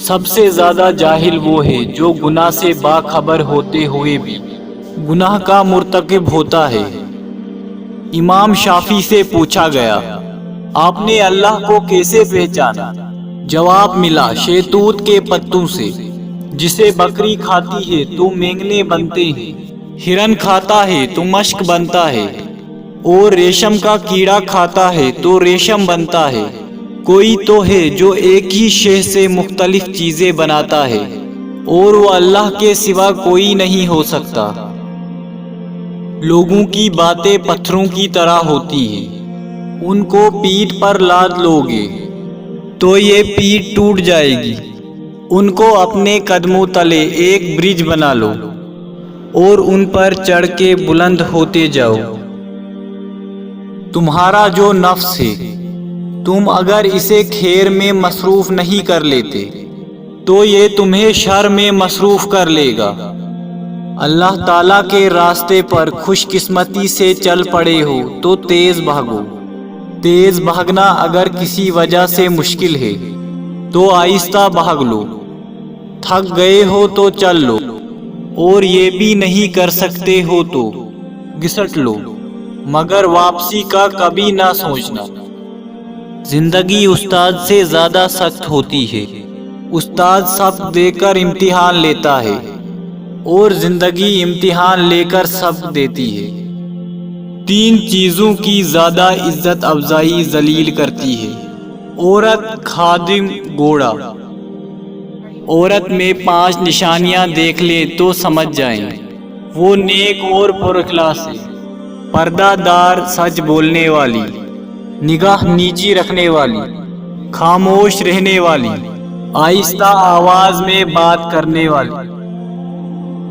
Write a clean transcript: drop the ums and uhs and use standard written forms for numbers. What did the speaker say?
سب سے زیادہ جاہل وہ ہے جو گناہ سے باخبر ہوتے ہوئے بھی گناہ کا مرتکب ہوتا ہے۔ امام شافعی سے پوچھا گیا، آپ نے اللہ کو کیسے پہچانا؟ جواب ملا، شہتوت کے پتوں سے۔ جسے بکری کھاتی ہے تو مینگنے بنتے ہیں، ہرن کھاتا ہے تو مشک بنتا ہے، اور ریشم کا کیڑا کھاتا ہے تو ریشم بنتا ہے۔ کوئی تو ہے جو ایک ہی شے سے مختلف چیزیں بناتا ہے، اور وہ اللہ کے سوا کوئی نہیں ہو سکتا۔ لوگوں کی باتیں پتھروں کی طرح ہوتی ہیں، ان کو پیٹھ پر لاد لو گے تو یہ پیٹھ ٹوٹ جائے گی۔ ان کو اپنے قدموں تلے ایک برج بنا لو اور ان پر چڑھ کے بلند ہوتے جاؤ۔ تمہارا جو نفس ہے، تم اگر اسے خیر میں مصروف نہیں کر لیتے تو یہ تمہیں شر میں مصروف کر لے گا۔ اللہ تعالیٰ کے راستے پر خوش قسمتی سے چل پڑے ہو تو تیز بھاگو۔ تیز بھاگنا اگر کسی وجہ سے مشکل ہے تو آہستہ بھاگ لو۔ تھک گئے ہو تو چل لو، اور یہ بھی نہیں کر سکتے ہو تو گھسٹ لو، مگر واپسی کا کبھی نہ سوچنا۔ زندگی استاد سے زیادہ سخت ہوتی ہے۔ استاد سبق دے کر امتحان لیتا ہے، اور زندگی امتحان لے کر سبق دیتی ہے۔ تین چیزوں کی زیادہ عزت افزائی ذلیل کرتی ہے: عورت، خادم، گھوڑا۔ عورت میں 5 نشانیاں دیکھ لیں تو سمجھ جائیں، وہ نیک اور پر اخلاص ہے۔ پردہ دار، سچ بولنے والی، نگاہ نیچی رکھنے والی، خاموش رہنے والی، آہستہ آواز میں بات کرنے والی۔